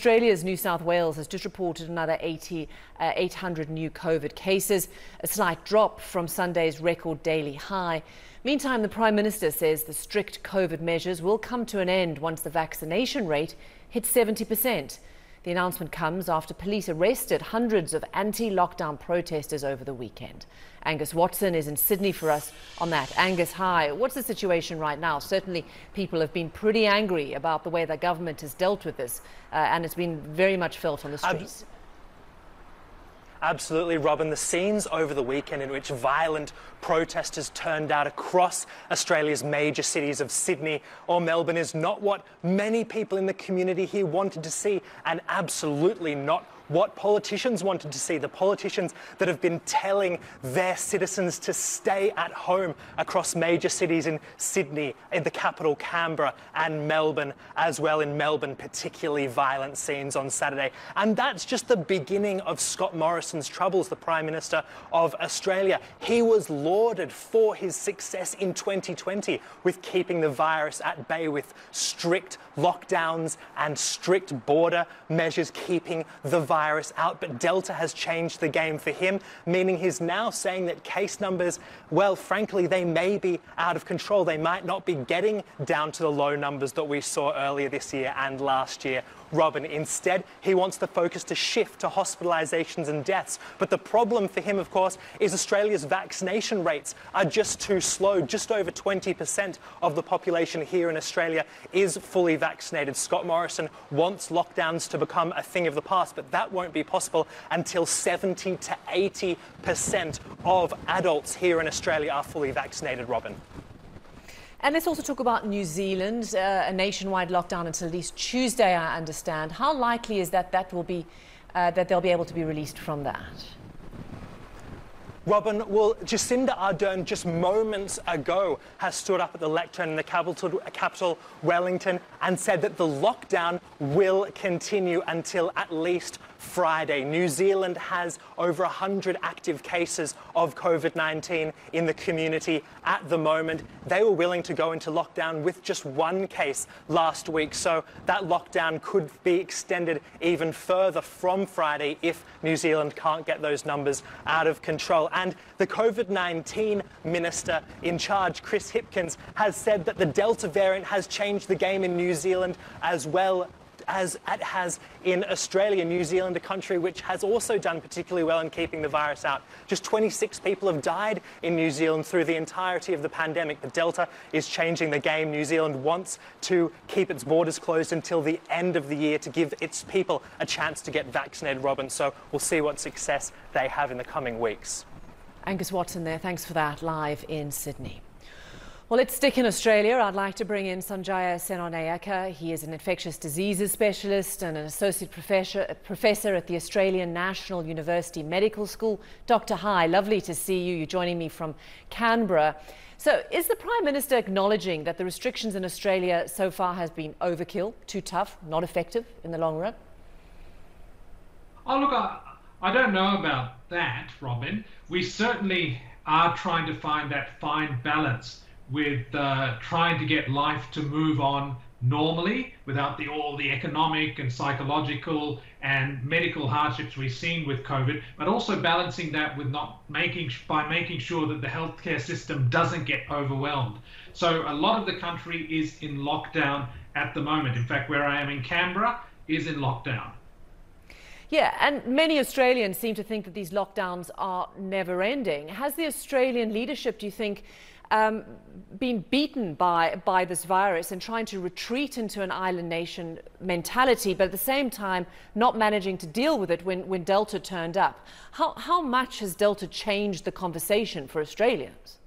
Australia's New South Wales has just reported another 800 new COVID cases, a slight drop from Sunday's record daily high. Meantime, the Prime Minister says the strict COVID measures will come to an end once the vaccination rate hits 70%. The announcement comes after police arrested hundreds of anti-lockdown protesters over the weekend. Angus Watson is in Sydney for us on that. Angus, hi. What's the situation right now? Certainly people have been pretty angry about the way the government has dealt with this, and it's been very much felt on the streets. Absolutely, Robin. The scenes over the weekend in which violent protesters turned out across Australia's major cities of Sydney or Melbourne is not what many people in the community here wanted to see, and absolutely not what politicians wanted to see. The politicians that have been telling their citizens to stay at home across major cities in Sydney, in the capital Canberra, and Melbourne as well. In Melbourne, particularly violent scenes on Saturday. And that's just the beginning of Scott Morrison's troubles, the Prime Minister of Australia. He was lauded for his success in 2020 with keeping the virus at bay with strict lockdowns and strict border measures, keeping the virus out. But Delta has changed the game for him, meaning he's now saying that case numbers, well, frankly, they may be out of control. They might not be getting down to the low numbers that we saw earlier this year and last year, Robin. Instead, he wants the focus to shift to hospitalisations and deaths. But the problem for him, of course, is Australia's vaccination rates are just too slow. Just over 20% of the population here in Australia is fully vaccinated. Scott Morrison wants lockdowns to become a thing of the past, but that won't be possible until 70 to 80% of adults here in Australia are fully vaccinated, Robin. And let's also talk about New Zealand, a nationwide lockdown until at least Tuesday, I understand. How likely is that they'll be able to be released from that? Robin, well, Jacinda Ardern just moments ago has stood up at the lectern in the capital, Wellington, and said that the lockdown will continue until at least Friday. New Zealand has over 100 active cases of COVID-19 in the community at the moment. They were willing to go into lockdown with just one case last week, so that lockdown could be extended even further from Friday if New Zealand can't get those numbers out of control. And the COVID-19 minister in charge, Chris Hipkins, has said that the Delta variant has changed the game in New Zealand as well as it has in Australia. New Zealand, a country which has also done particularly well in keeping the virus out. Just 26 people have died in New Zealand through the entirety of the pandemic. The Delta is changing the game. New Zealand wants to keep its borders closed until the end of the year to give its people a chance to get vaccinated, Robin. So we'll see what success they have in the coming weeks. Angus Watson there, thanks for that, live in Sydney. Well, let's stick in Australia. I'd like to bring in Sanjaya Senonayake. He is an infectious diseases specialist and an associate professor at the Australian National University Medical School. Dr. Hi, lovely to see you. You're joining me from Canberra. So is the Prime Minister acknowledging that the restrictions in Australia so far has been overkill, too tough, not effective in the long run? Oh, look, I don't know about that, Robin. We certainly are trying to find that fine balance with trying to get life to move on normally without all the economic and psychological and medical hardships we've seen with COVID, but also balancing that with making sure that the healthcare system doesn't get overwhelmed. So a lot of the country is in lockdown at the moment. In fact, where I am in Canberra is in lockdown. Yeah, and many Australians seem to think that these lockdowns are never ending. Has the Australian leadership, do you think, been beaten by this virus and trying to retreat into an island nation mentality, but at the same time not managing to deal with it when Delta turned up? How much has Delta changed the conversation for Australians?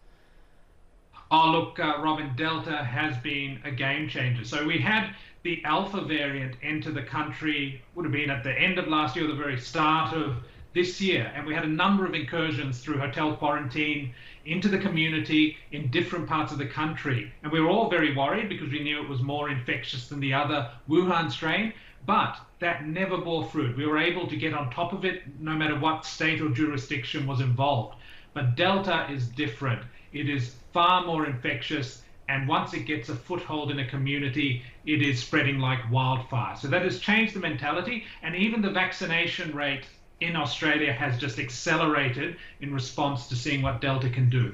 Oh, look, Robin, Delta has been a game changer. So we had the Alpha variant enter the country, would have been at the end of last year or the very start of this year, and we had a number of incursions through hotel quarantine into the community in different parts of the country, and we were all very worried because we knew it was more infectious than the other Wuhan strain, but that never bore fruit. We were able to get on top of it no matter what state or jurisdiction was involved. But Delta is different. It is far more infectious And once it gets a foothold in a community, it is spreading like wildfire. So that has changed the mentality. And even the vaccination rate in Australia has just accelerated in response to seeing what Delta can do.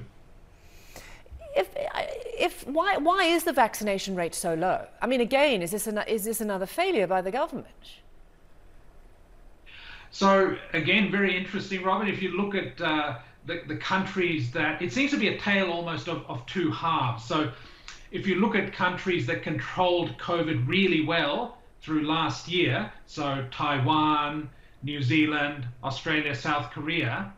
Why is the vaccination rate so low? I mean, again, is this another failure by the government? So again, very interesting, Robert. If you look at the countries that, it seems to be a tale almost of two halves. So if you look at countries that controlled COVID really well through last year, so Taiwan, New Zealand, Australia, South Korea,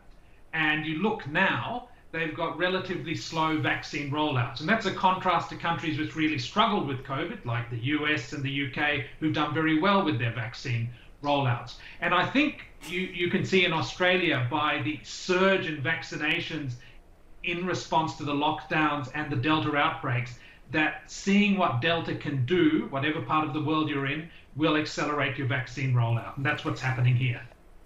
and you look now, they've got relatively slow vaccine rollouts. And that's a contrast to countries which really struggled with COVID, like the US and the UK, who've done very well with their vaccine rollouts. And I think you can see in Australia, by the surge in vaccinations in response to the lockdowns and the Delta outbreaks, that seeing what Delta can do, whatever part of the world you're in, will accelerate your vaccine rollout. And that's what's happening here.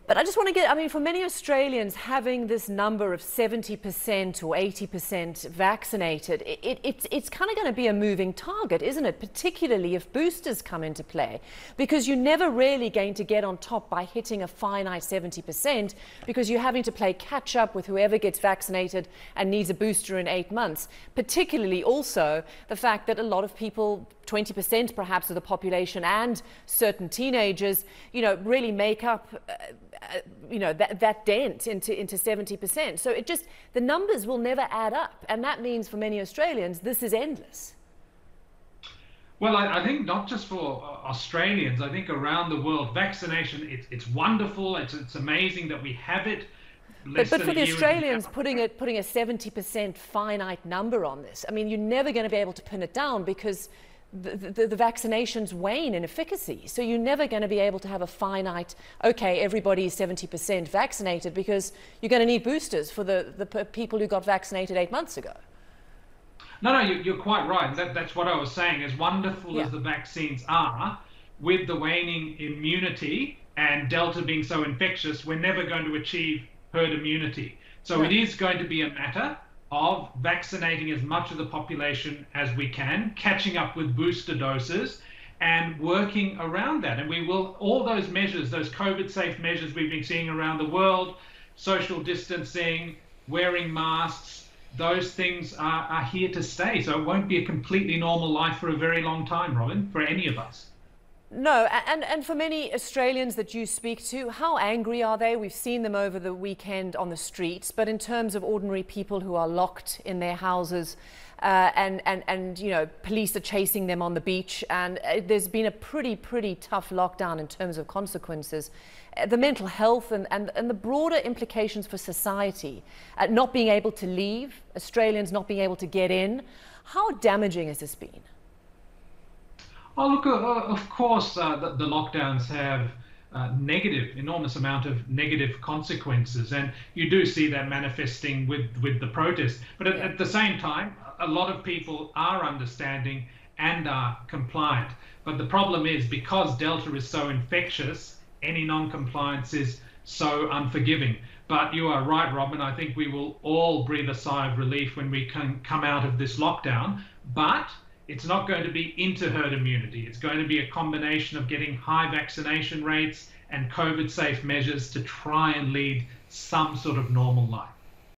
But I just want to get, I mean, for many Australians, having this number of 70% or 80% vaccinated, it's kind of going to be a moving target, isn't it? Particularly if boosters come into play, because you're never really going to get on top by hitting a finite 70%, because you're having to play catch up with whoever gets vaccinated and needs a booster in 8 months. Particularly also the fact that a lot of people, 20% perhaps of the population and certain teenagers, you know, really make up that dent into 70%. So it just, the numbers will never add up. And that means for many Australians, this is endless. Well, I think not just for Australians, I think around the world, vaccination, it's wonderful. It's amazing that we have it. But for the Australians, putting a 70% finite number on this, I mean, you're never going to be able to pin it down, because the vaccinations wane in efficacy. So you're never going to be able to have a finite, okay, everybody is 70% vaccinated, because you're going to need boosters for the people who got vaccinated 8 months ago. No, you're quite right. That's what I was saying. As wonderful as the vaccines are, with the waning immunity and Delta being so infectious, we're never going to achieve herd immunity. So it is going to be a matter of vaccinating as much of the population as we can, catching up with booster doses, and working around that. And we will, all those measures, those COVID-safe measures we've been seeing around the world, social distancing, wearing masks, those things are here to stay. So it won't be a completely normal life for a very long time, Robin, for any of us. No, and for many Australians that you speak to, how angry are they? We've seen them over the weekend on the streets, but in terms of ordinary people who are locked in their houses, and you know, police are chasing them on the beach, and there's been a pretty tough lockdown in terms of consequences. The mental health and the broader implications for society, not being able to leave, Australians not being able to get in. How damaging has this been? Oh, look, of course, the lockdowns have enormous amount of negative consequences, and you do see that manifesting with the protest. But at the same time, a lot of people are understanding and are compliant. But the problem is, because Delta is so infectious, any non-compliance is so unforgiving. But you are right, Robin. I think we will all breathe a sigh of relief when we can come out of this lockdown. But it's not going to be into herd immunity. It's going to be a combination of getting high vaccination rates and COVID-safe measures to try and lead some sort of normal life.